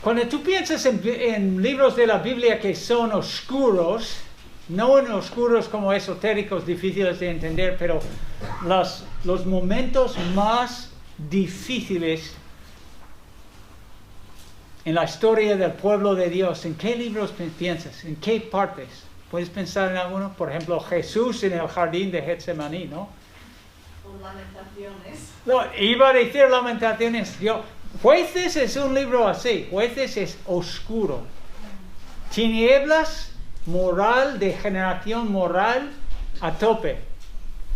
Cuando tú piensas en libros de la Biblia que son oscuros, no en oscuros como esotéricos, difíciles de entender, pero los momentos más difíciles en la historia del pueblo de Dios, ¿en qué libros piensas? ¿En qué partes? ¿Puedes pensar en alguno? Por ejemplo, Jesús en el jardín de Getsemaní, ¿no? O Lamentaciones. No, iba a decir Lamentaciones. Jueces es un libro así. Jueces es oscuro. Tinieblas, moral, degeneración moral a tope.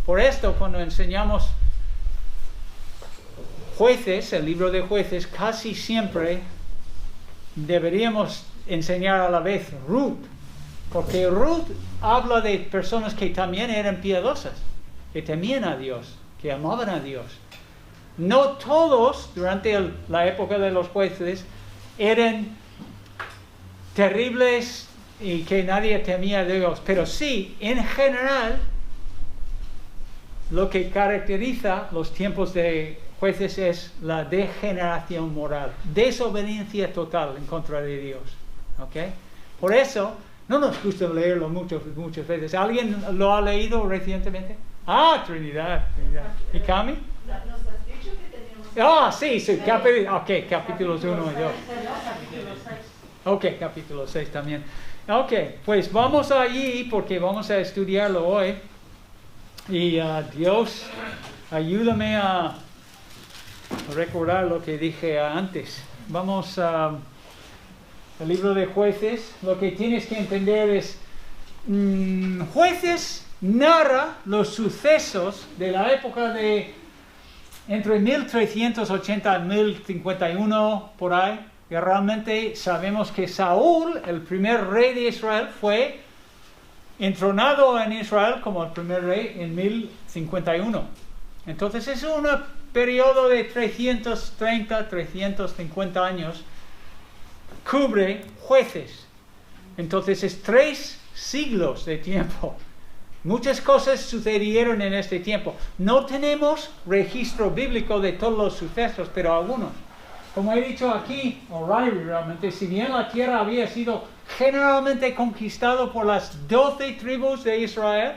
Por esto, cuando enseñamos Jueces, el libro de Jueces, casi siempre deberíamos enseñar a la vez Ruth, porque Ruth habla de personas que también eran piadosas, que temían a Dios, que amaban a Dios. No todos durante la época de los jueces eran terribles y que nadie temía a Dios, pero sí, en general, lo que caracteriza los tiempos de jueces es la degeneración moral, desobediencia total en contra de Dios. ¿Okay? Por eso, no nos gusta leerlo muchas veces. ¿Alguien lo ha leído recientemente? Trinidad. ¿Y Cami? Nos has dicho que teníamos... Sí, capítulos 1 y 2. Ok, capítulo 6 también. Ok, pues vamos allí porque vamos a estudiarlo hoy. Y Dios, ayúdame a recordar lo que dije antes. Vamos al libro de Jueces. Lo que tienes que entender es, Jueces narra los sucesos de la época de entre 1380 y 1051, por ahí. Y realmente sabemos que Saúl, el primer rey de Israel, fue entronado en Israel como el primer rey en 1051. Entonces es un periodo de 330, 350 años, cubre Jueces. Entonces es 3 siglos de tiempo. Muchas cosas sucedieron en este tiempo. No tenemos registro bíblico de todos los sucesos, pero algunos. Como he dicho aquí, O'Reilly realmente, si bien la tierra había sido generalmente conquistado por las 12 tribus de Israel,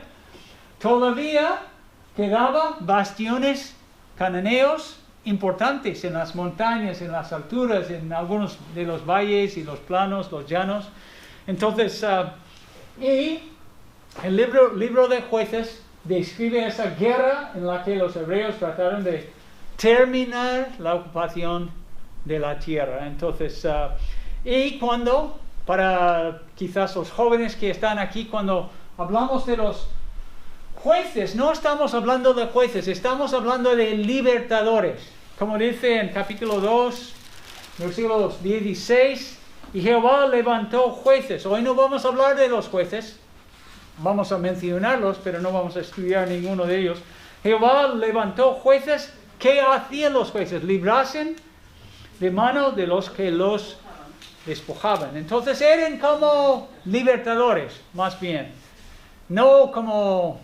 todavía quedaban bastiones cananeos importantes en las montañas, en las alturas, en algunos de los valles y los planos, los llanos. Entonces, y el libro de Jueces describe esa guerra en la que los hebreos trataron de terminar la ocupación de la tierra. Entonces, y cuando, para quizás los jóvenes que están aquí, cuando hablamos de los jueces, no estamos hablando de jueces, estamos hablando de libertadores. Como dice en capítulo 2, versículos 16, y Jehová levantó jueces. Hoy no vamos a hablar de los jueces, vamos a mencionarlos, pero no vamos a estudiar ninguno de ellos. Jehová levantó jueces. ¿Qué hacían los jueces? Librasen de mano de los que los despojaban. Entonces eran como libertadores, más bien. No como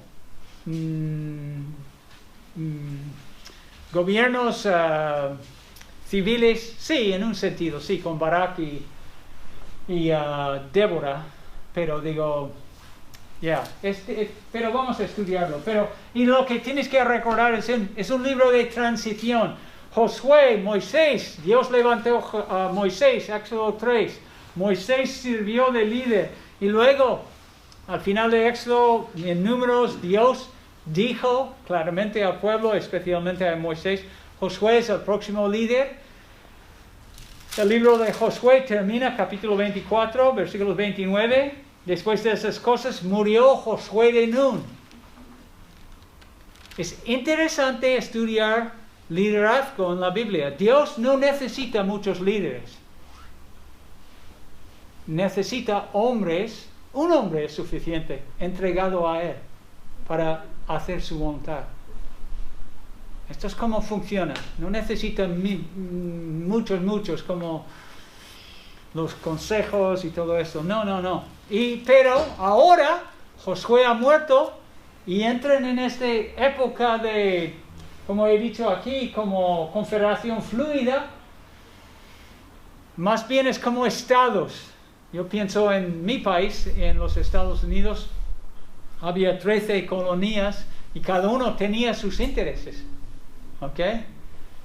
gobiernos civiles, sí, en un sentido, sí, con Barak y Débora, pero digo, pero vamos a estudiarlo. Y lo que tienes que recordar es un libro de transición. Josué, Moisés, Dios levantó a Moisés, Éxodo 3. Moisés sirvió de líder. Y luego, al final de Éxodo, en Números, Dios dijo claramente al pueblo, especialmente a Moisés, Josué es el próximo líder. El libro de Josué termina, capítulo 24, versículos 29. Después de esas cosas, murió Josué de Nun. Es interesante estudiar liderazgo en la Biblia. Dios no necesita muchos líderes. Necesita hombres, un hombre es suficiente, entregado a Él, para hacer su voluntad. Esto es cómo funciona. No necesita muchos como los consejos y todo eso. No. Pero ahora Josué ha muerto y entran en esta época de, como he dicho aquí, como confederación fluida. más bien es como estados. Yo pienso en mi país, en los Estados Unidos, había 13 colonias y cada uno tenía sus intereses. ¿Ok?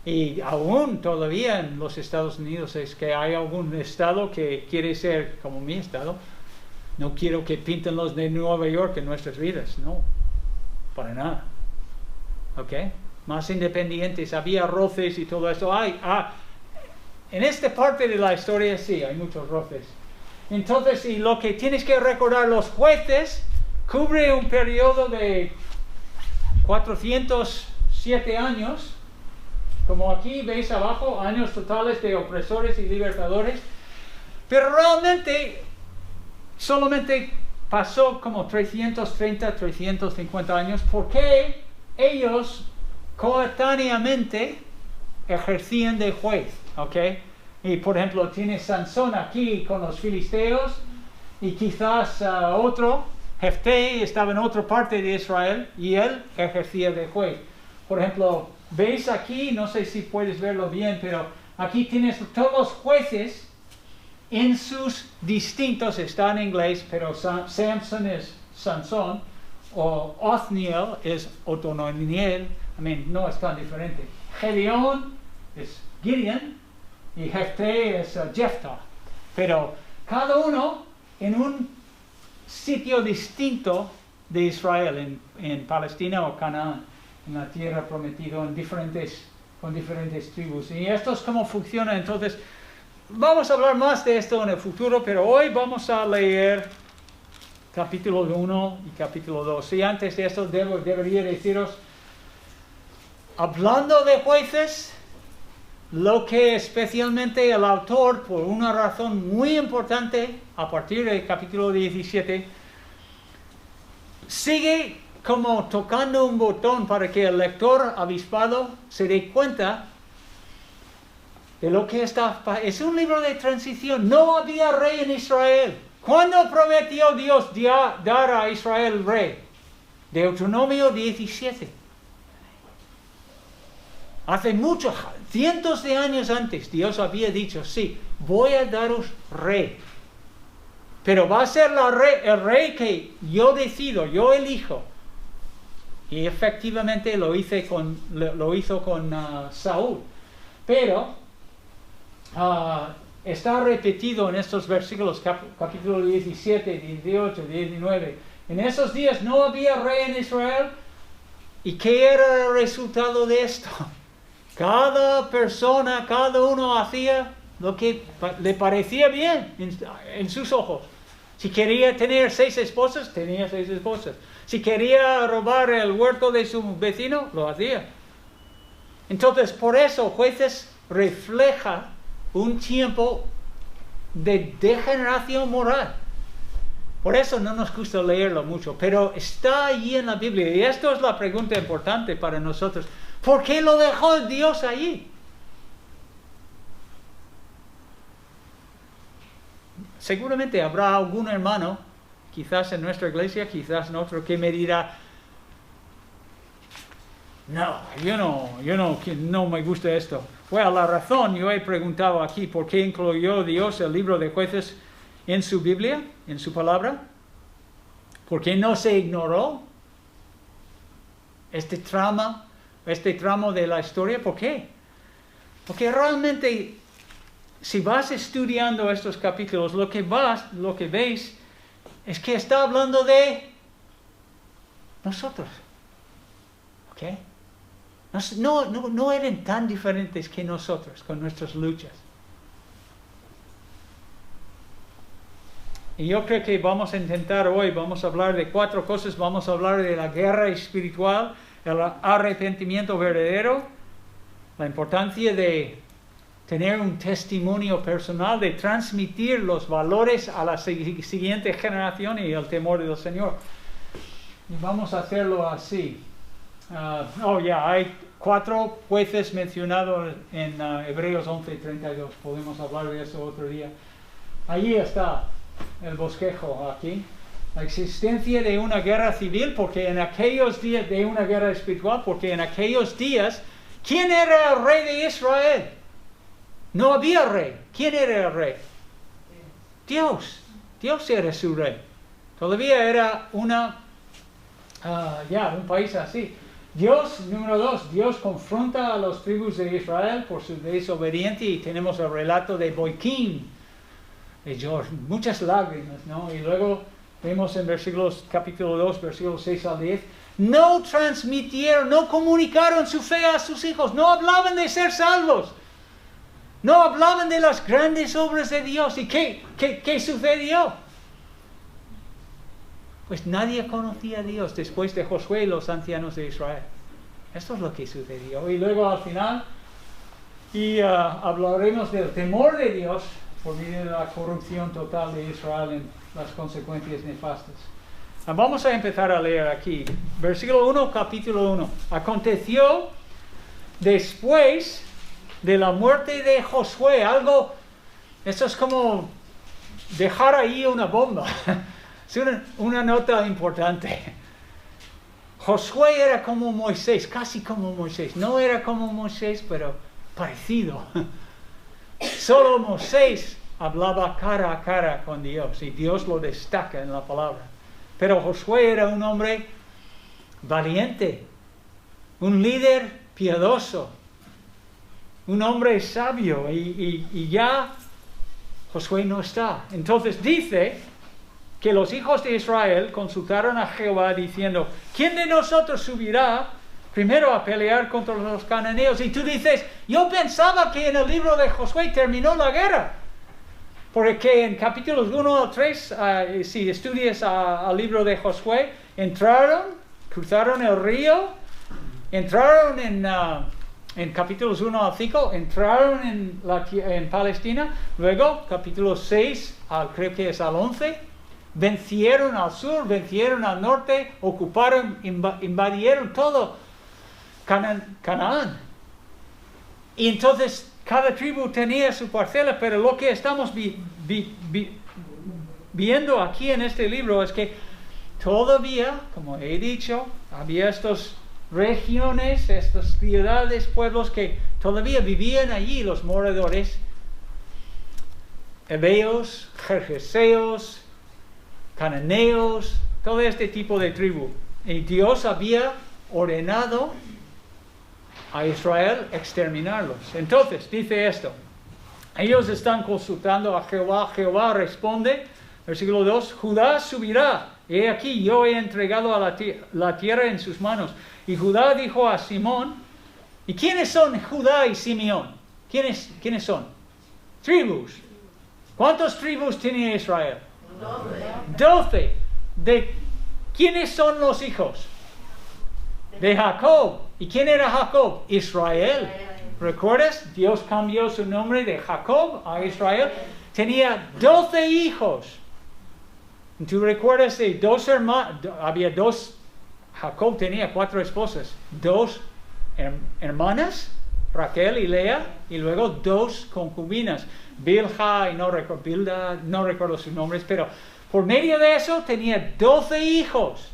Y aún todavía en los Estados Unidos es que hay algún estado que quiere ser como mi estado. No quiero que pinten los de Nueva York en nuestras vidas, no, para nada. ¿Ok? Más independientes, había roces y todo eso. En esta parte de la historia sí, hay muchos roces. Entonces, y lo que tienes que recordar, los jueces cubre un periodo de 407 años, como aquí veis abajo, años totales de opresores y libertadores, pero realmente solamente pasó como 330, 350 años, porque ellos coetáneamente ejercían de juez, ¿ok? Y por ejemplo, tiene Sansón aquí con los filisteos, y quizás otro, Jefté, estaba en otra parte de Israel, y él ejercía de juez. Por ejemplo, veis aquí, no sé si puedes verlo bien, pero aquí tienes todos los jueces en sus distintos, está en inglés, pero Samson es Sansón, o Othniel es Otoniel, no es tan diferente. Gedeón es Gideon, y Jefté es Jephthah. Pero cada uno en un sitio distinto de Israel, en Palestina o Canaán, en la tierra prometida, con diferentes tribus. Y esto es cómo funciona. Entonces, vamos a hablar más de esto en el futuro, pero hoy vamos a leer capítulo 1 y capítulo 2. Y antes de esto debería deciros, hablando de jueces, lo que especialmente el autor, por una razón muy importante, a partir del capítulo 17, sigue como tocando un botón para que el lector avispado se dé cuenta de lo que está. Es un libro de transición. No había rey en Israel. ¿Cuándo prometió Dios dar a Israel rey? Deuteronomio 17. Hace muchos, cientos de años antes, Dios había dicho, sí, voy a daros rey. Pero va a ser el rey que yo decido, yo elijo. Y efectivamente lo hizo con Saúl. Pero está repetido en estos versículos, capítulo 17, 18, 19. En esos días no había rey en Israel. ¿Y qué era el resultado de esto? Cada persona, cada uno hacía lo que le parecía bien en sus ojos. Si quería tener 6 esposas, tenía 6 esposas. Si quería robar el huerto de su vecino, lo hacía. Entonces, por eso, Jueces refleja un tiempo de degeneración moral. Por eso no nos gusta leerlo mucho, pero está allí en la Biblia. Y esto es la pregunta importante para nosotros. ¿Por qué lo dejó Dios allí? Seguramente habrá algún hermano, quizás en nuestra iglesia, quizás en otro, que me dirá, no me gusta esto. Bueno, la razón, yo he preguntado aquí, ¿por qué incluyó Dios el libro de Jueces en su Biblia, en su palabra? ¿Por qué no se ignoró este tramo de la historia? ¿Por qué? Porque realmente, si vas estudiando estos capítulos, lo que veis es que está hablando de nosotros. ¿Ok? No eran tan diferentes que nosotros con nuestras luchas. Y yo creo que vamos a intentar hoy, vamos a hablar de 4 cosas. Vamos a hablar de la guerra espiritual, el arrepentimiento verdadero, la importancia de tener un testimonio personal, de transmitir los valores a la siguiente generación y el temor del Señor. Y vamos a hacerlo así. Hay 4 jueces mencionados en Hebreos 11:32. Podemos hablar de eso otro día. Allí está el bosquejo aquí. La existencia de una guerra civil, porque en aquellos días, de una guerra espiritual, porque en aquellos días, ¿quién era el rey de Israel? No había rey. ¿Quién era el rey? Dios. Dios era su rey. Todavía era un país así. Dios, número 2, Dios confronta a las tribus de Israel por su desobediencia y tenemos el relato de Boiquín, de George, muchas lágrimas, ¿no? Y luego vemos en capítulo 2, versículos 6 al 10, no transmitieron, no comunicaron su fe a sus hijos, no hablaban de ser salvos, no hablaban de las grandes obras de Dios. ¿Y qué sucedió? Pues nadie conocía a Dios después de Josué y los ancianos de Israel. Esto es lo que sucedió. Y luego al final, hablaremos del temor de Dios por medio de la corrupción total de Israel en las consecuencias nefastas. Vamos a empezar a leer aquí. Versículo 1, capítulo 1. Aconteció después de la muerte de Josué. Esto es como dejar ahí una bomba. Es una nota importante. Josué era como Moisés, casi como Moisés. No era como Moisés, pero parecido. Solo Moisés hablaba cara a cara con Dios y Dios lo destaca en la palabra. Pero Josué era un hombre valiente, un líder piadoso, un hombre sabio y ya Josué no está. Entonces dice que los hijos de Israel consultaron a Jehová diciendo, ¿quién de nosotros subirá primero a pelear contra los cananeos? Y tú dices, yo pensaba que en el libro de Josué terminó la guerra. Porque en capítulos 1 al 3, si estudias el libro de Josué, cruzaron el río, entraron en capítulos 1 al 5, entraron en Palestina, luego capítulos 6, creo que es al 11, vencieron al sur, vencieron al norte, ocuparon, invadieron todo Canaán. Y entonces cada tribu tenía su parcela, pero lo que estamos viendo aquí en este libro es que todavía, como he dicho, había estas regiones, estas ciudades, pueblos que todavía vivían allí, los moradores, heveos, jerjeseos, cananeos, todo este tipo de tribu. Y Dios había ordenado a Israel exterminarlos. Entonces, dice esto, ellos están consultando a Jehová, Jehová responde, versículo 2, Judá subirá, he aquí yo he entregado a la tierra en sus manos. Y Judá dijo a Simón, ¿y quiénes son Judá y Simeón? ¿Quiénes son? Tribus. ¿Cuántas tribus tenía Israel? 12. ¿De quiénes son los hijos? De Jacob. ¿Y quién era Jacob? Israel. ¿Recuerdas? Dios cambió su nombre de Jacob a Israel. Tenía 12 hijos. ¿Tú recuerdas de 2 hermanos? Había 2. Jacob tenía 4 esposas. 2 hermanas, Raquel y Lea, y luego 2 concubinas. Bilha y no recuerdo sus nombres, pero por medio de eso tenía 12 hijos.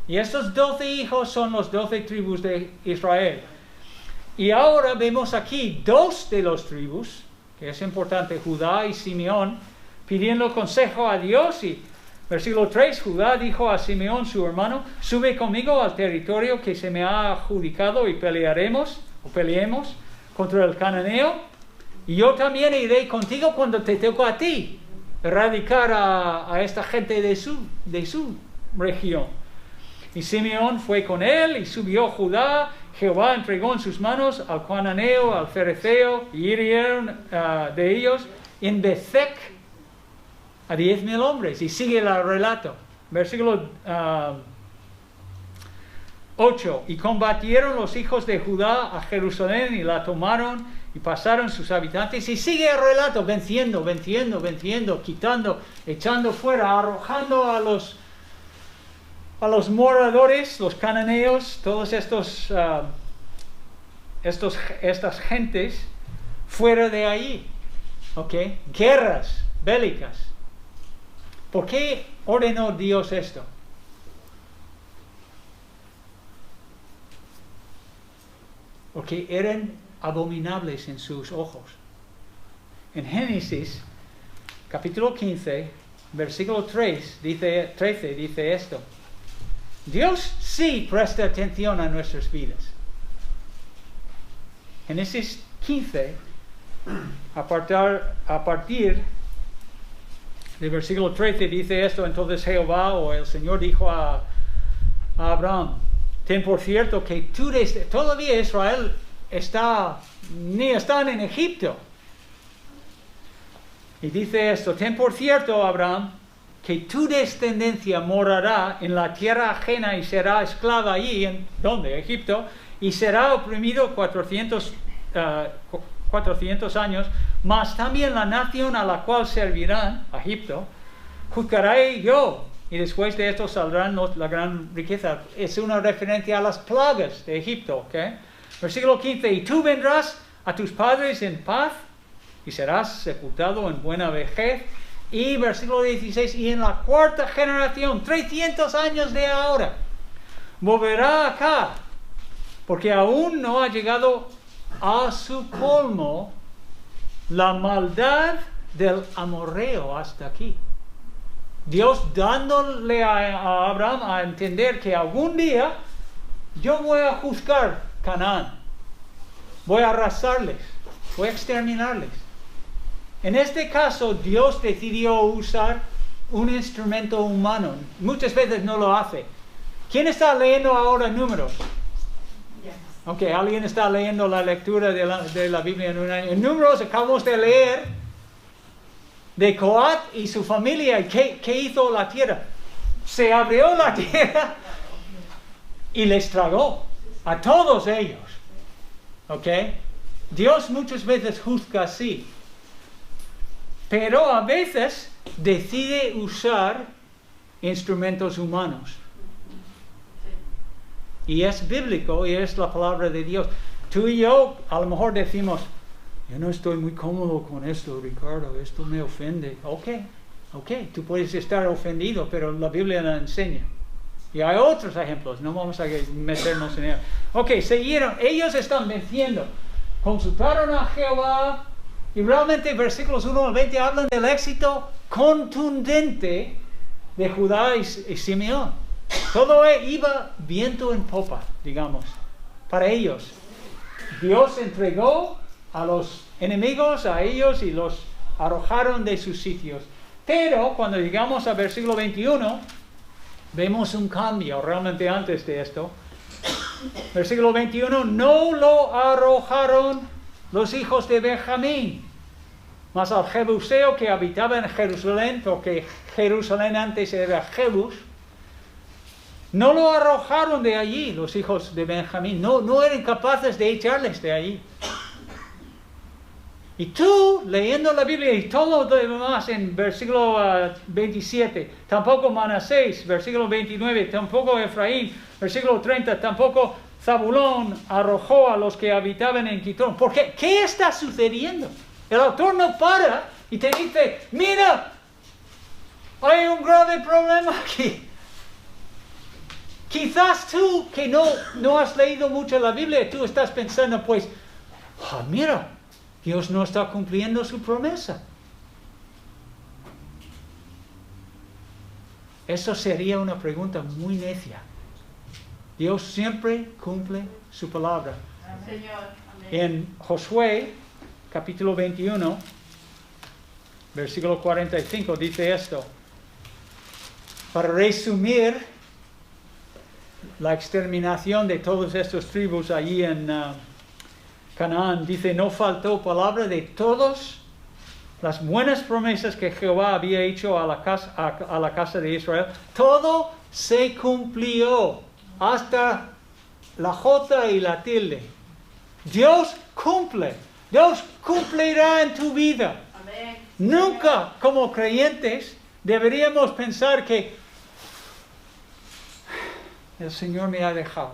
Y estos 12 hijos son los 12 tribus de Israel. Y ahora vemos aquí 2 de los tribus, que es importante, Judá y Simeón, pidiendo consejo a Dios. Y versículo 3, Judá dijo a Simeón, su hermano, sube conmigo al territorio que se me ha adjudicado y peleemos contra el cananeo. Y yo también iré contigo cuando te toque a ti erradicar a esta gente de su región. Y Simeón fue con él y subió Judá. Jehová entregó en sus manos al cananeo, al ferezeo, y hirieron de ellos en Bezec a 10,000 hombres. Y sigue el relato. Versículo 8. Y combatieron los hijos de Judá a Jerusalén y la tomaron y pasaron sus habitantes. Y sigue el relato, venciendo, quitando, echando fuera, arrojando a los moradores, los cananeos, todos estas gentes fuera de allí. ¿Ok? Guerras bélicas. ¿Por qué ordenó Dios esto? Porque eran abominables en sus ojos. en Génesis, capítulo 15, versículo 13, dice esto. Dios sí presta atención a nuestras vidas. Génesis 15, a partir del versículo 13 dice esto. Entonces Jehová o el Señor dijo a Abraham, ten por cierto que tú todavía Israel ni están en Egipto. Y dice esto, ten por cierto, Abraham, que tu descendencia morará en la tierra ajena y será esclava allí, ¿en dónde? Egipto, y será oprimido 400 años, mas también la nación a la cual servirán, Egipto, juzgaré yo, y después de esto saldrán la gran riqueza. Es una referencia a las plagas de Egipto, ¿ok? Versículo 15, y tú vendrás a tus padres en paz, y serás sepultado en buena vejez. Y versículo 16, y en la cuarta generación, 300 años de ahora, volverá acá, porque aún no ha llegado a su colmo la maldad del amorreo hasta aquí. Dios dándole a Abraham a entender que algún día yo voy a juzgar Canaán, voy a arrasarles, voy a exterminarles. En este caso, Dios decidió usar un instrumento humano. Muchas veces no lo hace. ¿Quién está leyendo ahora Números? Ok, alguien está leyendo la lectura de la Biblia en un año. En Números acabamos de leer de Coat y su familia. ¿Qué hizo la tierra? Se abrió la tierra y les tragó a todos ellos. Ok, Dios muchas veces juzga así. Pero a veces decide usar instrumentos humanos. Y es bíblico y es la palabra de Dios. Tú y yo a lo mejor decimos, yo no estoy muy cómodo con esto, Ricardo, esto me ofende. Ok, tú puedes estar ofendido, pero la Biblia la enseña. Y hay otros ejemplos, no vamos a meternos en ellos. Ok, siguieron, ellos están venciendo. Consultaron a Jehová. Y realmente versículos 1 al 20 hablan del éxito contundente de Judá y Simeón. Todo iba viento en popa, digamos, para ellos. Dios entregó a los enemigos a ellos y los arrojaron de sus sitios. Pero cuando llegamos al versículo 21, vemos un cambio realmente antes de esto. Versículo 21, no lo arrojaron los hijos de Benjamín, mas al Jebuseo que habitaba en Jerusalén, porque Jerusalén antes era Jebus, no lo arrojaron de allí los hijos de Benjamín, no eran capaces de echarles de allí. Y tú, leyendo la Biblia y todo lo demás en versículo 27, tampoco Manasés, versículo 29, tampoco Efraín, versículo 30, tampoco Zabulón arrojó a los que habitaban en Quitrón. ¿Por qué? ¿Qué está sucediendo? El autor no para y te dice, mira, hay un grave problema aquí. Quizás tú que no has leído mucho la Biblia, tú estás pensando, pues, mira, Dios no está cumpliendo su promesa. Eso sería una pregunta muy necia. Dios siempre cumple su palabra. Señor, amén. En Josué, capítulo 21, versículo 45, dice esto. Para resumir la exterminación de todas estas tribus allí en Canaán, dice, no faltó palabra de todas las buenas promesas que Jehová había hecho a la casa de Israel. Todo se cumplió, hasta la J y la tilde. Dios cumple. Dios cumplirá en tu vida. Amén. Nunca, como creyentes, deberíamos pensar que el Señor me ha dejado.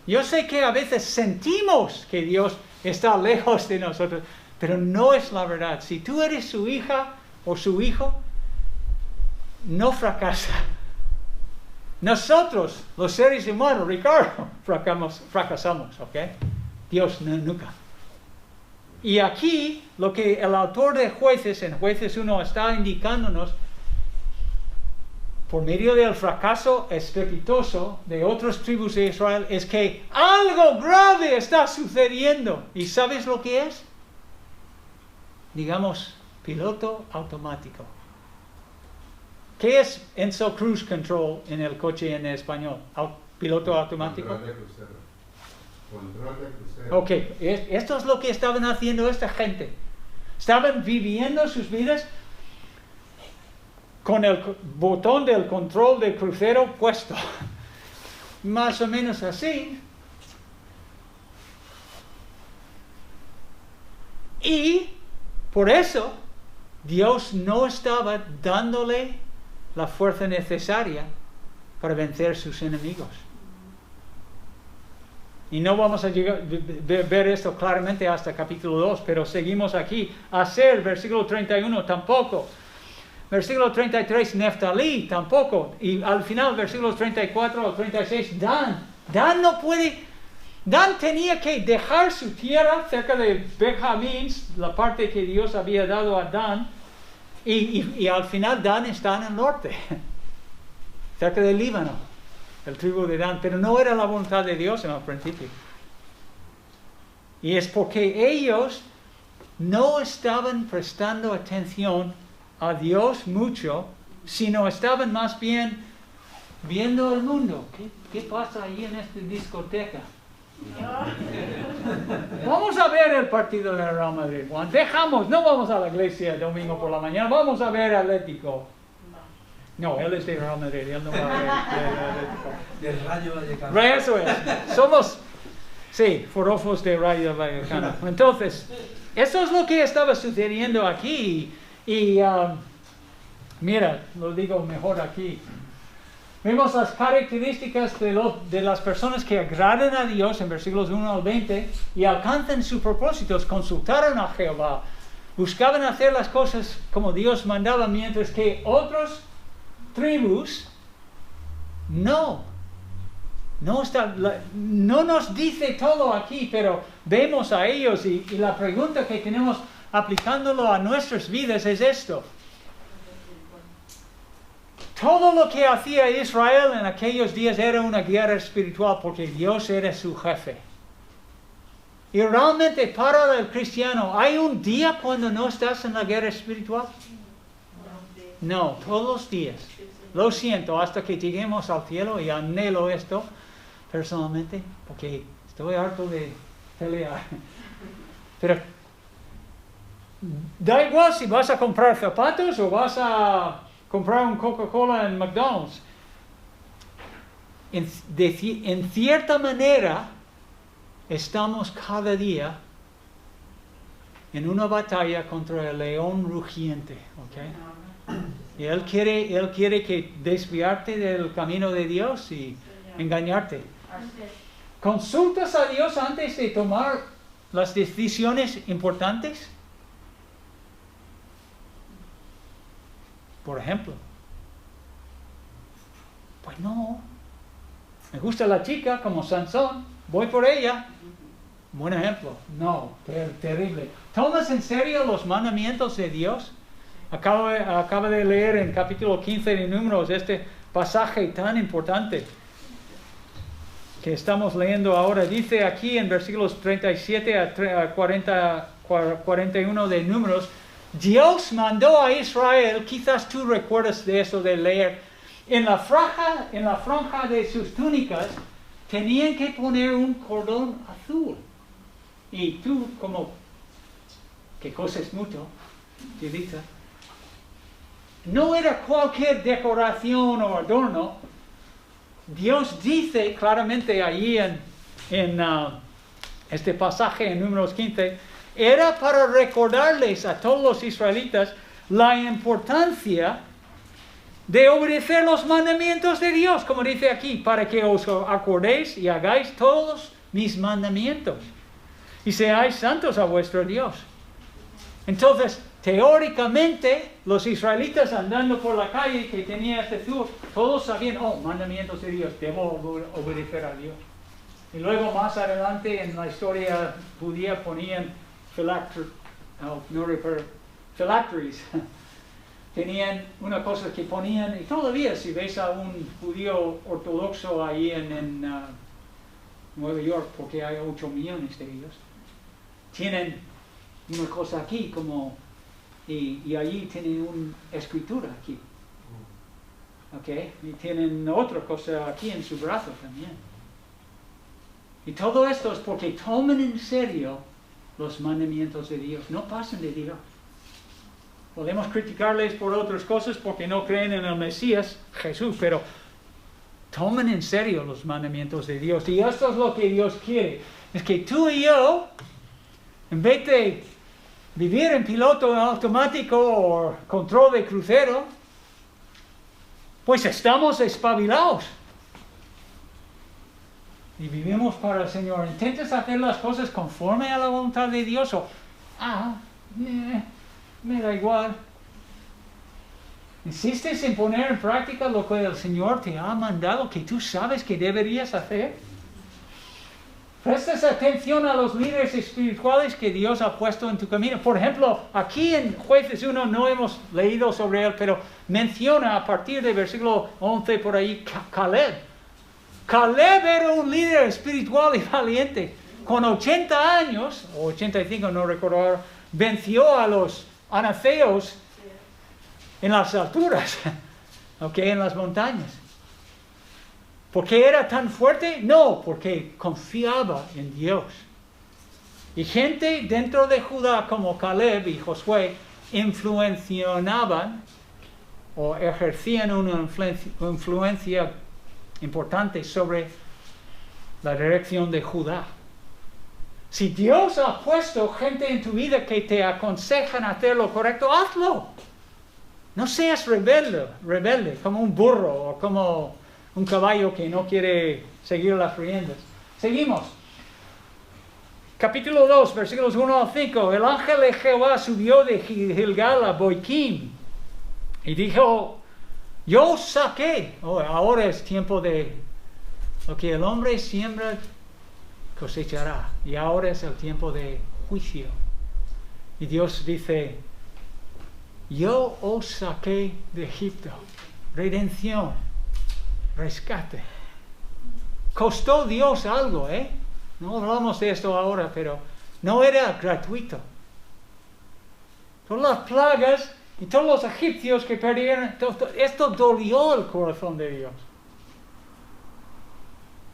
Yo sé que a veces sentimos que Dios está lejos de nosotros, pero no es la verdad. Si tú eres su hija o su hijo, no fracasa. Nosotros, los seres humanos, Ricardo, fracasamos, ¿ok? Dios nunca. Y aquí lo que el autor de Jueces, en Jueces 1, está indicándonos, por medio del fracaso estrepitoso de otras tribus de Israel, es que algo grave está sucediendo. ¿Y sabes lo que es? Digamos, piloto automático. ¿Qué es Enso Cruise Control en el coche en español? ¿Piloto automático? Control de crucero. Control de crucero. Ok, esto es lo que estaban haciendo esta gente. Estaban viviendo sus vidas con el botón del control de crucero puesto. Más o menos así. Y por eso Dios no estaba dándole la fuerza necesaria para vencer sus enemigos. Y no vamos a ver esto claramente hasta capítulo 2, pero seguimos aquí. Aser, versículo 31, tampoco. Versículo 33, Neftalí, tampoco. Y al final, versículos 34 al 36, Dan. Dan no puede. Dan tenía que dejar su tierra cerca de Benjamín, la parte que Dios había dado a Dan. Y al final Dan está en el norte, cerca del Líbano, el tribu de Dan. Pero no era la voluntad de Dios en el principio. Y es porque ellos no estaban prestando atención a Dios mucho, sino estaban más bien viendo el mundo. ¿Qué pasa ahí en esta discoteca? Vamos a ver el partido del Real Madrid, Juan. No vamos a la iglesia el domingo por la mañana, vamos a ver Atlético. No, él es de Real Madrid, él no va a ver Atlético. Del Rayo Vallecano. Eso es. Somos, sí, forofos de Rayo Vallecano. Entonces, eso es lo que estaba sucediendo aquí. Y mira, lo digo mejor aquí. Vemos las características de las personas que agradan a Dios en versículos 1 al 20 y alcanzan sus propósitos. Consultaron a Jehová, buscaban hacer las cosas como Dios mandaba, mientras que otras tribus no nos dice todo aquí, pero vemos a ellos y la pregunta que tenemos aplicándolo a nuestras vidas es esto. Todo lo que hacía Israel en aquellos días era una guerra espiritual porque Dios era su jefe. Y realmente para el cristiano, ¿hay un día cuando no estás en la guerra espiritual? No, todos los días. Lo siento, hasta que lleguemos al cielo, y anhelo esto personalmente, porque estoy harto de pelear. Pero da igual si vas a comprar zapatos o vas a comprar un Coca-Cola en McDonald's. En cierta manera, estamos cada día en una batalla contra el león rugiente, ¿ok? Y él quiere que desviarte del camino de Dios y engañarte. ¿Consultas a Dios antes de tomar las decisiones importantes? Por ejemplo. Pues no. Me gusta la chica como Sansón. Voy por ella. Buen ejemplo. No, terrible. ¿Tomas en serio los mandamientos de Dios? Acaba de leer en capítulo 15 de Números este pasaje tan importante que estamos leyendo ahora. Dice aquí en versículos 37 a 41 de Números, Dios mandó a Israel, quizás tú recuerdas de eso de leer, en la franja de sus túnicas tenían que poner un cordón azul. Y tú, como que coses mucho, Yelitza, no era cualquier decoración o adorno. Dios dice claramente allí en este pasaje en Números 15, era para recordarles a todos los israelitas la importancia de obedecer los mandamientos de Dios, como dice aquí, para que os acordéis y hagáis todos mis mandamientos y seáis santos a vuestro Dios. Entonces, teóricamente, los israelitas andando por la calle que tenía este tour, todos sabían, mandamientos de Dios, debo obedecer a Dios. Y luego más adelante en la historia judía ponían phylacteries. Tenían una cosa que ponían, y todavía si ves a un judío ortodoxo ahí en Nueva York, porque hay 8 millones de ellos, tienen una cosa aquí como, y allí tienen una escritura aquí. Okay, y tienen otra cosa aquí en su brazo también. Y todo esto es porque toman en serio los mandamientos de Dios, no pasan de Dios. Podemos criticarles por otras cosas porque no creen en el Mesías, Jesús, pero toman en serio los mandamientos de Dios. Y esto es lo que Dios quiere. Es que tú y yo, en vez de vivir en piloto automático o control de crucero, pues estamos espabilados. Y vivimos para el Señor. ¿Intentas hacer las cosas conforme a la voluntad de Dios o, me da igual? ¿Insistes en poner en práctica lo que el Señor te ha mandado, que tú sabes que deberías hacer? ¿Prestas atención a los líderes espirituales que Dios ha puesto en tu camino? Por ejemplo, aquí en Jueces 1 no hemos leído sobre él, pero menciona a partir del versículo 11 por ahí, Caleb. Caleb era un líder espiritual y valiente. Con 80 años, o 85, no recuerdo ahora, venció a los anaceos en las alturas, en las montañas. ¿Por qué era tan fuerte? No, porque confiaba en Dios. Y gente dentro de Judá como Caleb y Josué influenciaban o ejercían una influencia importante sobre la dirección de Judá. Si Dios ha puesto gente en tu vida que te aconsejan hacer lo correcto, hazlo. No seas rebelde como un burro o como un caballo que no quiere seguir las riendas. Seguimos. Capítulo 2, versículos 1 al 5. El ángel de Jehová subió de Gilgal a Boiquim y dijo, yo saqué. Ahora es tiempo de lo que el hombre siembra, cosechará. Y ahora es el tiempo de juicio. Y Dios dice, yo os saqué de Egipto. Redención. Rescate. Costó Dios algo, No hablamos de esto ahora, pero no era gratuito. Todas las plagas y todos los egipcios que perdieron, esto dolió el corazón de Dios.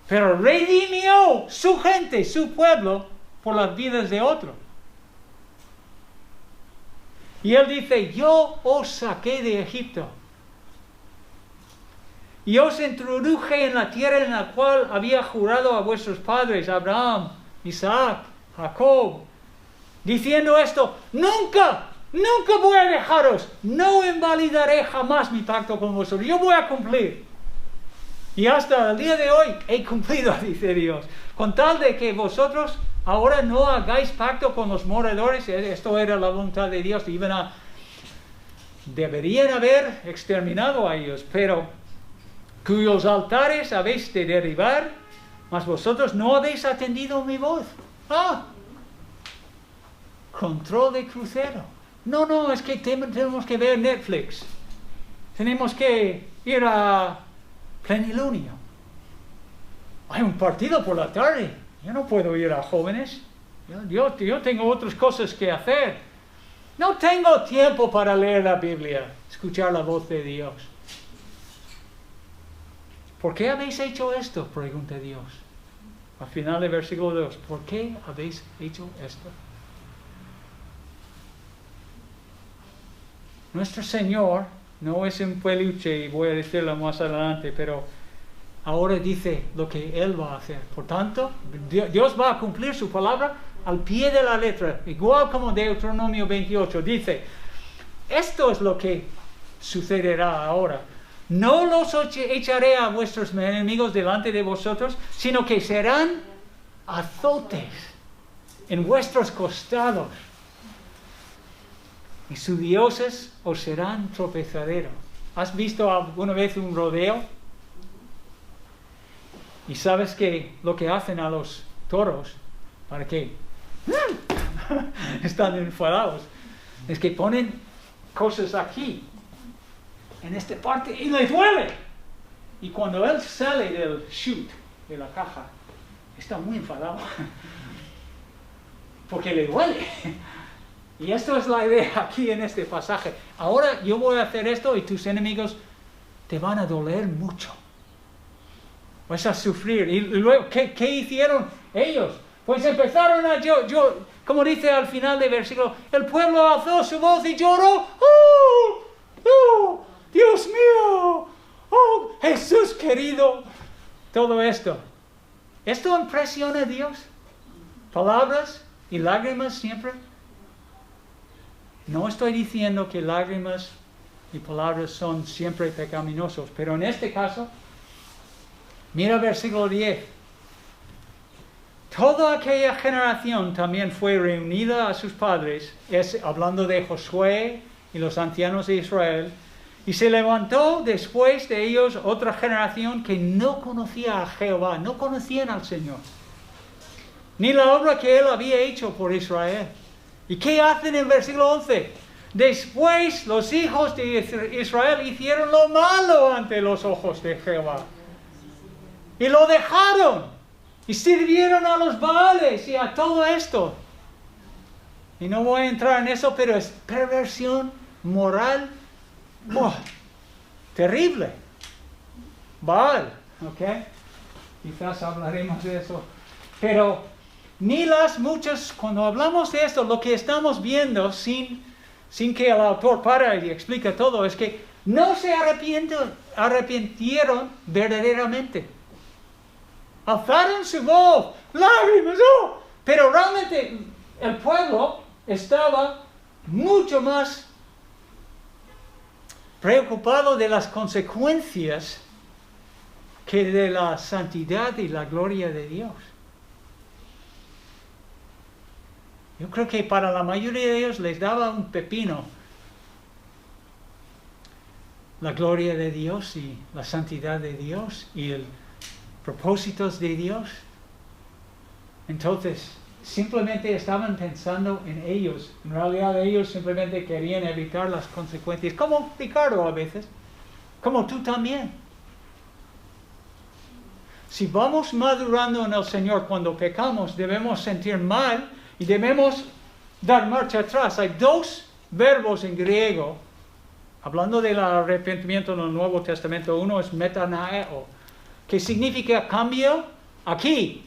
Pero redimió su gente, su pueblo, por las vidas de otros. Y él dice, yo os saqué de Egipto. Y os introduje en la tierra en la cual había jurado a vuestros padres, Abraham, Isaac, Jacob, diciendo esto, nunca voy a dejaros, no invalidaré jamás mi pacto con vosotros, yo voy a cumplir. Y hasta el día de hoy he cumplido, dice Dios, con tal de que vosotros ahora no hagáis pacto con los moradores. Esto era la voluntad de Dios, deberían haber exterminado a ellos, pero cuyos altares habéis de derribar, mas vosotros no habéis atendido mi voz. Control de crucero. No, es que tenemos que ver Netflix. Tenemos que ir a plenilunio. Hay un partido por la tarde. Yo no puedo ir a jóvenes. Yo tengo otras cosas que hacer. No tengo tiempo para leer la Biblia, escuchar la voz de Dios. ¿Por qué habéis hecho esto?, pregunta Dios. Al final del versículo 2, ¿por qué habéis hecho esto? Nuestro Señor no es un peluche, y voy a decirlo más adelante, pero ahora dice lo que Él va a hacer. Por tanto, Dios va a cumplir su palabra al pie de la letra, igual como Deuteronomio 28 dice, esto es lo que sucederá ahora. No los echaré a vuestros enemigos delante de vosotros, sino que serán azotes en vuestros costados. Y sus dioses os serán tropezaderos. ¿Has visto alguna vez un rodeo? Y sabes que lo que hacen a los toros, ¿para qué? están enfadados. Es que ponen cosas aquí, en esta parte, y les duele. Y cuando él sale del chute, de la caja, está muy enfadado. Porque le duele. Y esto es la idea aquí en este pasaje. Ahora yo voy a hacer esto y tus enemigos te van a doler mucho. Vas a sufrir. Y luego, ¿qué hicieron ellos? Pues empezaron a como dice al final del versículo, el pueblo alzó su voz y lloró. ¡Oh! ¡Oh! ¡Dios mío! ¡Oh! Jesús querido. Todo esto. ¿Esto impresiona a Dios? ¿Palabras y lágrimas siempre? No estoy diciendo que lágrimas y palabras son siempre pecaminosos, pero en este caso, mira el versículo 10. Toda aquella generación también fue reunida a sus padres, hablando de Josué y los ancianos de Israel, y se levantó después de ellos otra generación que no conocía a Jehová, no conocían al Señor, ni la obra que Él había hecho por Israel. ¿Y qué hacen en el versículo 11? Después los hijos de Israel hicieron lo malo ante los ojos de Jehová. Y lo dejaron. Y sirvieron a los Baales y a todo esto. Y no voy a entrar en eso, pero es perversión moral. Terrible. Baal. ¿Ok? Quizás hablaremos de eso. Pero ni las muchas, cuando hablamos de esto, lo que estamos viendo sin que el autor para y explique todo, es que no se arrepintieron verdaderamente. Alzaron su voz, lágrimas, ¡oh! Pero realmente el pueblo estaba mucho más preocupado de las consecuencias que de la santidad y la gloria de Dios. Yo creo que para la mayoría de ellos les daba un pepino la gloria de Dios y la santidad de Dios y el propósitos de Dios. Entonces, simplemente estaban pensando en ellos. En realidad ellos simplemente querían evitar las consecuencias, como Ricardo a veces, como tú también. Si vamos madurando en el Señor, cuando pecamos debemos sentir mal y debemos dar marcha atrás. Hay dos verbos en griego, hablando del arrepentimiento en el Nuevo Testamento. Uno es metanaeo, que significa cambio aquí.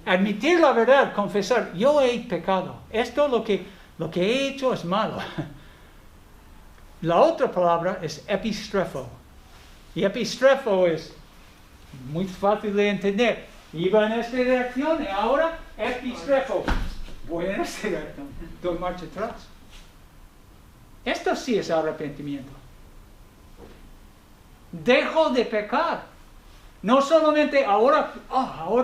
Admitir la verdad, confesar, yo he pecado. Esto lo que he hecho es malo. La otra palabra es epistrefo. Y epistrefo es muy fácil de entender. Iba en esta dirección y ahora epistrefo. Voy en esta dirección. Doy marcha atrás. Esto sí es arrepentimiento. Dejo de pecar. No solamente ahora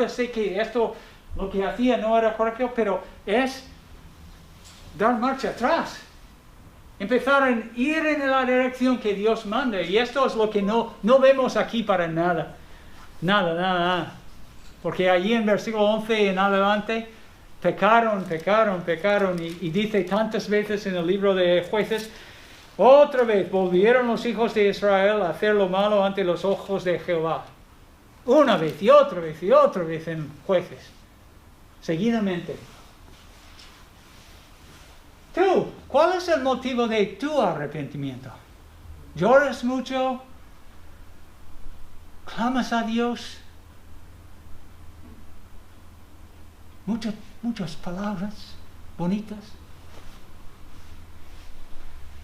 sé que esto, lo que hacía no era correcto, pero es dar marcha atrás. Empezar a ir en la dirección que Dios manda. Y esto es lo que no vemos aquí para nada. Nada. Porque allí en versículo 11 en adelante, pecaron. Y dice tantas veces en el libro de Jueces, otra vez volvieron los hijos de Israel a hacer lo malo ante los ojos de Jehová. Una vez y otra vez en Jueces. Seguidamente. Tú, ¿cuál es el motivo de tu arrepentimiento? ¿Lloras mucho? ¿Clamas a Dios? Muchas palabras bonitas.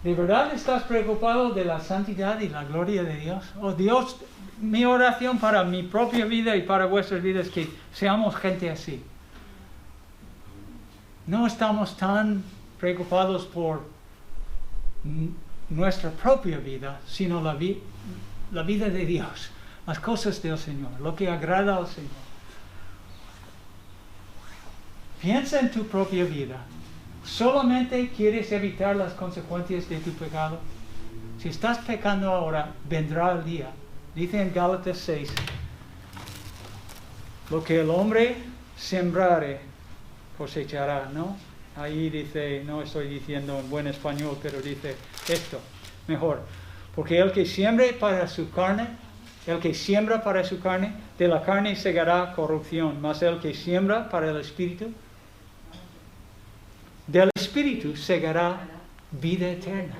¿De verdad estás preocupado de la santidad y la gloria de Dios? Oh Dios, mi oración para mi propia vida y para vuestras vidas es que seamos gente así. No estamos tan preocupados por nuestra propia vida, sino la vida de Dios, las cosas del Señor, lo que agrada al Señor. Piensa en tu propia vida. ¿Solamente quieres evitar las consecuencias de tu pecado? Si estás pecando ahora, vendrá el día. Dice en Gálatas 6, lo que el hombre sembrare, cosechará, ¿no? Ahí dice, no estoy diciendo en buen español, pero dice esto, mejor. Porque el que siembre para su carne, de la carne segará corrupción, mas el que siembra para el Espíritu, del Espíritu segará vida eterna.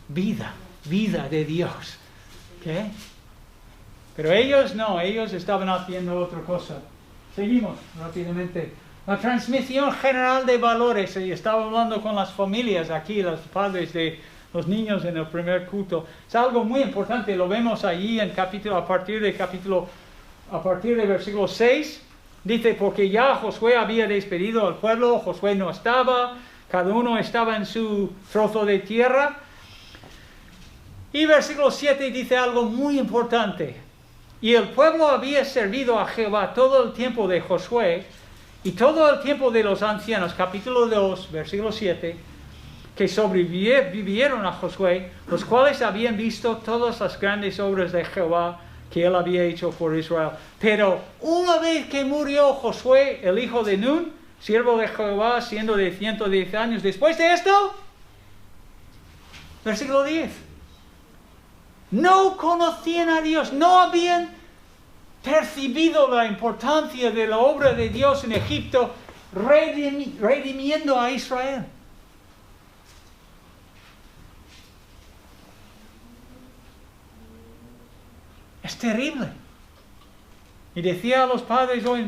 Vida de Dios. ¿Okay? Pero ellos no, ellos estaban haciendo otra cosa. Seguimos rápidamente. La transmisión general de valores. Y estaba hablando con las familias aquí, los padres de los niños en el primer culto. Es algo muy importante, lo vemos allí en a partir de versículo 6. Dice, porque ya Josué había despedido al pueblo, Josué no estaba, cada uno estaba en su trozo de tierra. Y versículo 7 dice algo muy importante. Y el pueblo había servido a Jehová todo el tiempo de Josué y todo el tiempo de los ancianos, capítulo 2, versículo 7, que sobrevivieron a Josué, los cuales habían visto todas las grandes obras de Jehová que él había hecho por Israel. Pero una vez que murió Josué, el hijo de Nun, siervo de Jehová, siendo de 110 años, después de esto, versículo 10, no conocían a Dios, no habían percibido la importancia de la obra de Dios en Egipto, redimiendo a Israel. Es terrible. Y decía a los padres hoy,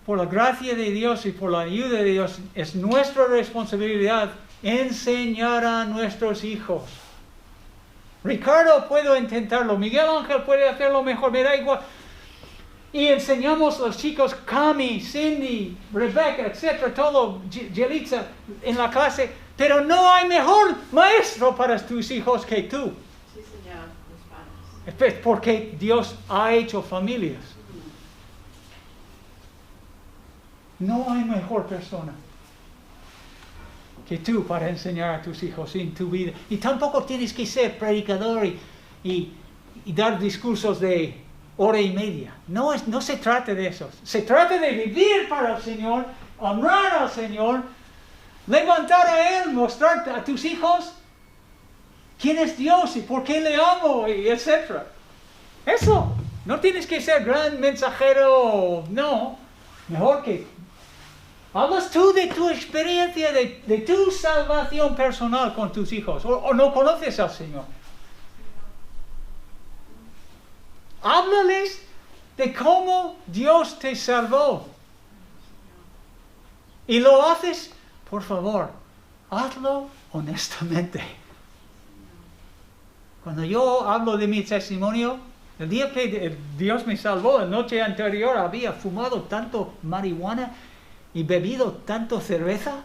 por la gracia de Dios y por la ayuda de Dios, es nuestra responsabilidad enseñar a nuestros hijos. Ricardo puede intentarlo, Miguel Ángel puede hacerlo mejor, me da igual. Y enseñamos a los chicos, Cami, Cindy, Rebecca, etcétera, todo, Yelitza, en la clase. Pero no hay mejor maestro para tus hijos que tú. Sí, Señor, los padres. Porque Dios ha hecho familias. No hay mejor persona que tú para enseñar a tus hijos en tu vida. Y tampoco tienes que ser predicador y dar discursos de hora y media. No se trata de eso. Se trata de vivir para el Señor, honrar al Señor, levantar a Él, mostrar a tus hijos quién es Dios y por qué le amo, y etc. Eso. No tienes que ser gran mensajero, no. Mejor que hablas tú de tu experiencia, de tu salvación personal con tus hijos, o no conoces al Señor. Háblales de cómo Dios te salvó. Y lo haces, por favor, hazlo honestamente. Cuando yo hablo de mi testimonio, el día que Dios me salvó, la noche anterior había fumado tanto marihuana y bebido tanto cerveza.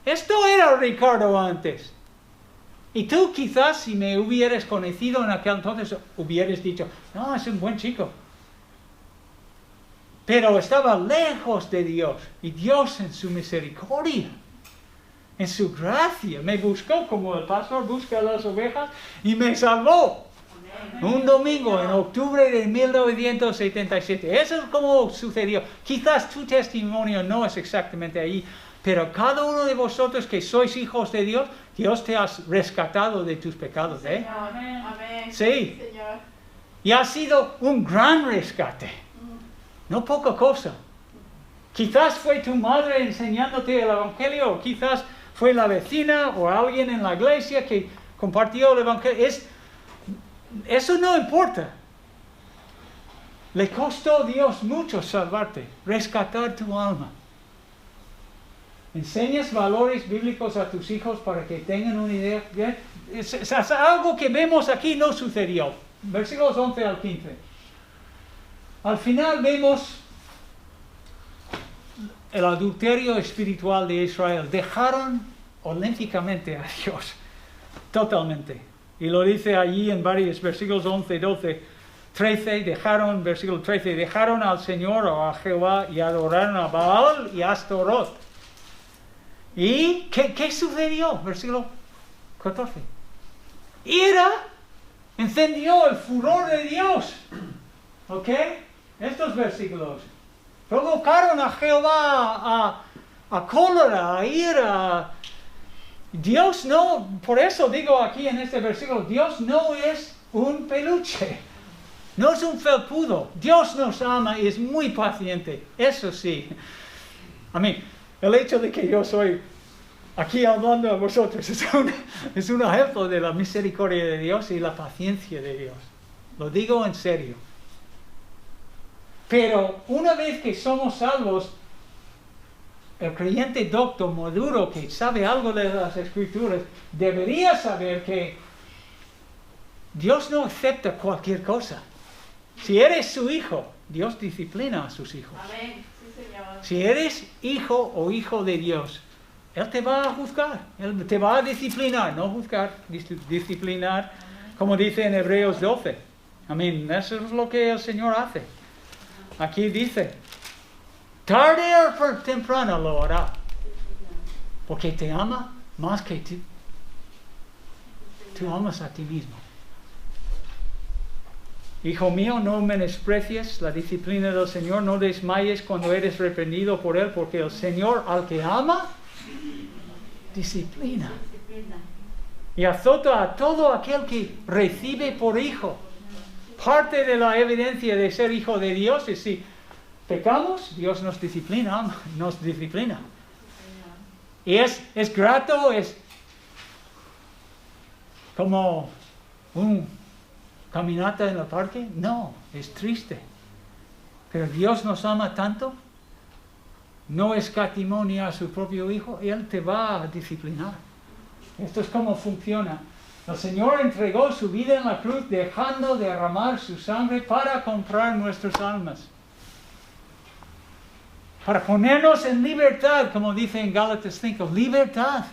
Esto era Ricardo antes. Y tú quizás si me hubieras conocido en aquel entonces hubieras dicho, no, es un buen chico. Pero estaba lejos de Dios. Y Dios en su misericordia, en su gracia, me buscó como el pastor busca a las ovejas y me salvó. Un domingo en octubre de 1977. Eso es como sucedió. Quizás tu testimonio no es exactamente ahí, pero cada uno de vosotros que sois hijos de Dios, Dios te ha rescatado de tus pecados, ¿eh? Amén. Amén. Sí. Señor. Y ha sido un gran rescate. No poca cosa. Quizás fue tu madre enseñándote el Evangelio, o quizás fue la vecina o alguien en la iglesia que compartió el Evangelio. Eso no importa. Le costó a Dios mucho salvarte, rescatar tu alma. Enseñas valores bíblicos a tus hijos para que tengan una idea. Es algo que vemos aquí no sucedió. Versículos 11 al 15. Al final vemos el adulterio espiritual de Israel. Dejaron olímpicamente a Dios. Totalmente. Y lo dice allí en varios versículos 11, 12, 13, versículo 13, dejaron al Señor o a Jehová y adoraron a Baal y a Astorot. ¿Y qué sucedió? Versículo 14. Ira encendió el furor de Dios. ¿Ok? estos versículos provocaron a Jehová a cólera, a ira. Dios no, por eso digo aquí en este versículo, Dios no es un peluche, no es un felpudo. Dios nos ama y es muy paciente, eso sí. A mí, el hecho de que yo soy aquí hablando a vosotros es un ejemplo de la misericordia de Dios y la paciencia de Dios. Lo digo en serio. Pero una vez que somos salvos, el creyente docto, maduro, que sabe algo de las Escrituras, debería saber que Dios no acepta cualquier cosa. Si eres su hijo, Dios disciplina a sus hijos. Amén. Sí, Señor. Si eres hijo o hijo de Dios, Él te va a juzgar, Él te va a disciplinar, no juzgar, disciplinar, como dice en Hebreos 12. Amén. Eso es lo que el Señor hace. Aquí dice, tarde o temprano lo hará, porque te ama más que tú amas a ti mismo. Hijo mío, no menosprecies la disciplina del Señor, no desmayes cuando eres reprendido por Él, porque el Señor al que ama, disciplina. Y azota a todo aquel que recibe por hijo. Parte de la evidencia de ser hijo de Dios es si pecamos, Dios nos disciplina, Y es grato, es como un caminata en el parque. No, es triste. Pero Dios nos ama tanto, no escatimó ni a su propio hijo, Él te va a disciplinar. Esto es como funciona. El Señor entregó su vida en la cruz, dejando derramar su sangre para comprar nuestras almas. Para ponernos en libertad, como dice en Gálatas 5, libertad.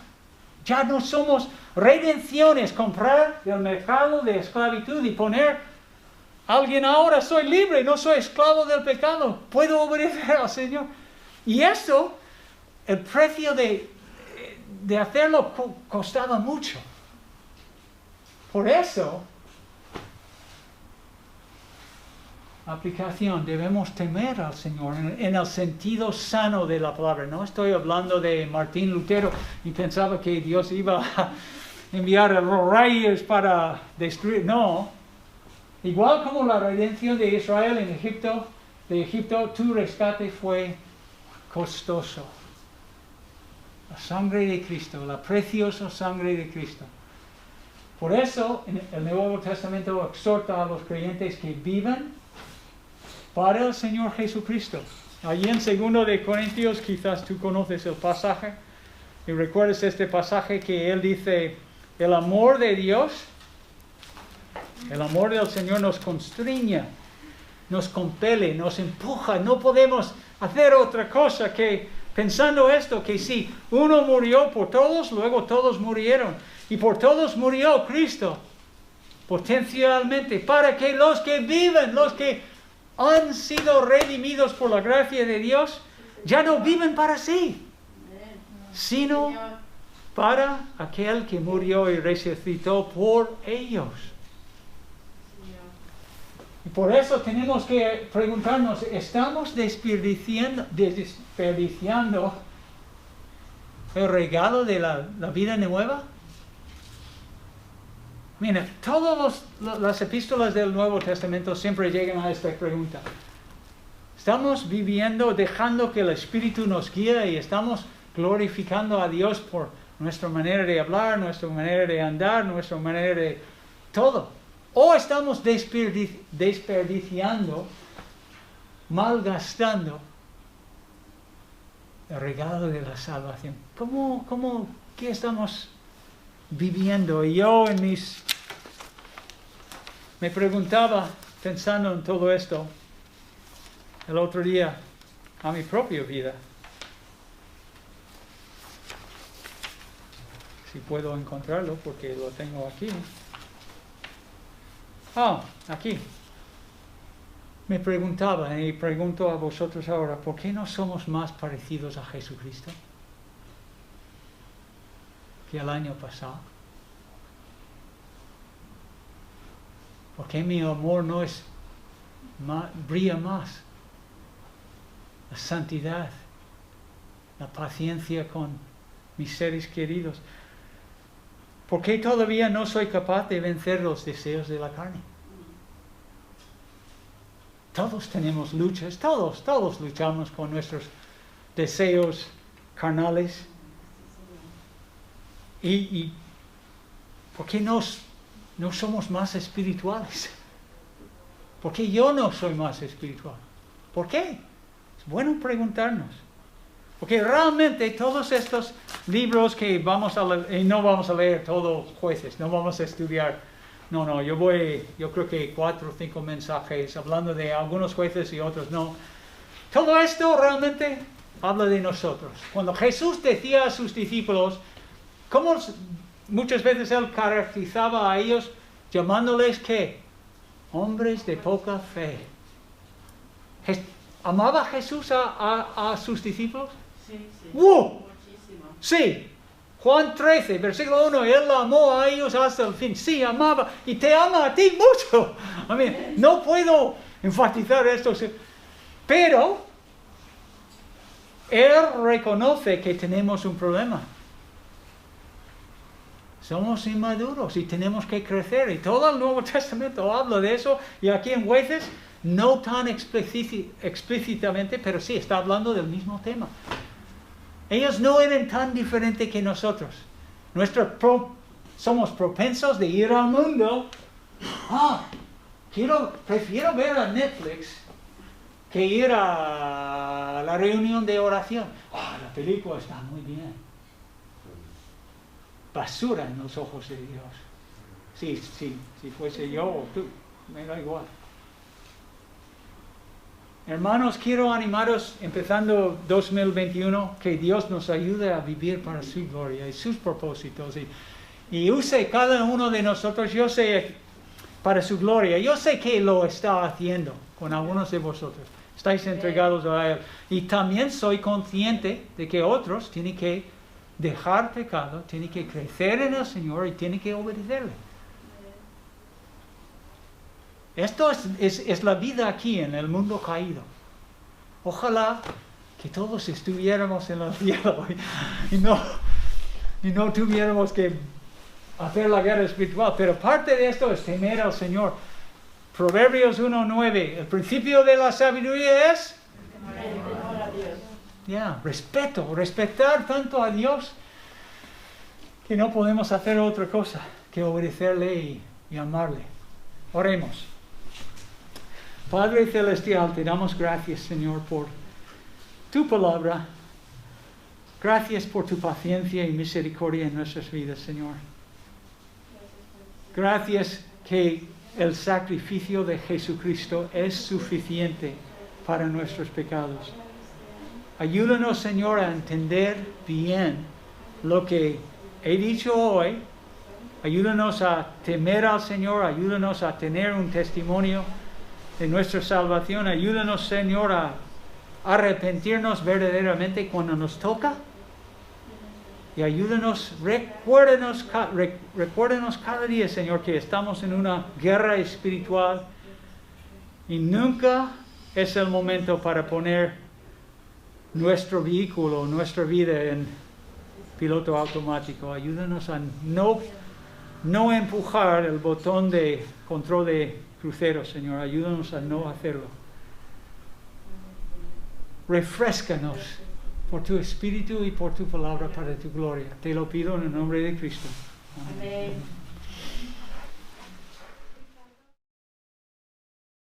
Ya no somos redenciones, comprar del mercado de esclavitud y poner a alguien ahora, soy libre, no soy esclavo del pecado, puedo obedecer al Señor. Y eso, el precio de hacerlo costaba mucho. Por eso, aplicación, debemos temer al Señor en el sentido sano de la palabra. No estoy hablando de Martín Lutero y pensaba que Dios iba a enviar a los reyes para destruir. No. Igual como la redención de Israel en Egipto, tu rescate fue costoso. La sangre de Cristo, la preciosa sangre de Cristo. Por eso, el Nuevo Testamento exhorta a los creyentes que vivan para el Señor Jesucristo. Allí en 2 de Corintios, quizás tú conoces el pasaje, y recuerdas este pasaje que él dice, el amor de Dios, el amor del Señor nos constriña, nos compele, nos empuja, no podemos hacer otra cosa que pensando esto, que si uno murió por todos, luego todos murieron. Y por todos murió Cristo, potencialmente, para que los que viven, los que han sido redimidos por la gracia de Dios, ya no viven para sí, sino para aquel que murió y resucitó por ellos. Y por eso tenemos que preguntarnos, ¿estamos desperdiciando el regalo de la vida nueva? Mira, todas las epístolas del Nuevo Testamento siempre llegan a esta pregunta. ¿Estamos viviendo, dejando que el Espíritu nos guíe y estamos glorificando a Dios por nuestra manera de hablar, nuestra manera de andar, nuestra manera de todo? ¿O estamos desperdiciando, malgastando el regalo de la salvación? ¿Qué estamos viviendo? Y yo me preguntaba, pensando en todo esto, el otro día, a mi propia vida. Si puedo encontrarlo, porque lo tengo aquí. Aquí. Me preguntaba, y pregunto a vosotros ahora, ¿por qué no somos más parecidos a Jesucristo que el año pasado? ¿Por qué mi amor no es brilla más. La santidad, la paciencia con mis seres queridos. ¿Por qué todavía no soy capaz de vencer los deseos de la carne? Todos tenemos luchas, todos luchamos con nuestros deseos carnales. ¿Y por qué no somos más espirituales? ¿Por qué yo no soy más espiritual? ¿Por qué? Es bueno preguntarnos. Porque realmente todos estos libros que vamos a leer, y no vamos a leer todos Jueces, no vamos a estudiar. No, yo creo que 4 o 5 mensajes hablando de algunos jueces y otros no. Todo esto realmente habla de nosotros. Cuando Jesús decía a sus discípulos, ¿cómo muchas veces Él caracterizaba a ellos llamándoles ¿qué? Hombres de poca fe. ¿Amaba Jesús a sus discípulos? Sí. ¡Wow! Muchísimo. Sí. Juan 13, versículo 1, Él amó a ellos hasta el fin. Sí, amaba y te ama a ti mucho. No puedo enfatizar esto, pero Él reconoce que tenemos un problema. Somos inmaduros y tenemos que crecer. Y todo el Nuevo Testamento habla de eso. Y aquí en Jueces, no tan explícitamente, pero sí está hablando del mismo tema. Ellos no eran tan diferentes que nosotros. Somos propensos de ir al mundo. Prefiero ver a Netflix que ir a la reunión de oración. La película está muy bien. Basura en los ojos de Dios. Si fuese yo o tú, me da igual. Hermanos, quiero animaros, empezando 2021, que Dios nos ayude a vivir para su gloria y sus propósitos. Y use cada uno de nosotros, yo sé, para su gloria. Yo sé que lo está haciendo con algunos de vosotros. Estáis entregados a Él. Y también soy consciente de que otros tienen que dejar pecado, tienen que crecer en el Señor y tienen que obedecerle. Esto es la vida aquí en el mundo caído. Ojalá que todos estuviéramos en el cielo y no tuviéramos que hacer la guerra espiritual. Pero parte de esto es temer al Señor. Proverbios 1:9. El principio de la sabiduría es respetar tanto a Dios que no podemos hacer otra cosa que obedecerle y amarle. Oremos. Padre Celestial, te damos gracias, Señor, por tu palabra. Gracias por tu paciencia y misericordia en nuestras vidas, Señor. Gracias que el sacrificio de Jesucristo es suficiente para nuestros pecados. Ayúdanos, Señor, a entender bien lo que he dicho hoy. Ayúdanos a temer al Señor. Ayúdanos a tener un testimonio de nuestra salvación. Ayúdanos, Señor, a arrepentirnos verdaderamente cuando nos toca. Y ayúdanos, recuérdanos cada día, Señor, que estamos en una guerra espiritual y nunca es el momento para poner nuestro vehículo, nuestra vida en piloto automático. Ayúdanos a no empujar el botón de control de crucero, Señor. Ayúdanos a no hacerlo. Refréscanos por tu Espíritu y por tu palabra para tu gloria. Te lo pido en el nombre de Cristo. Amén.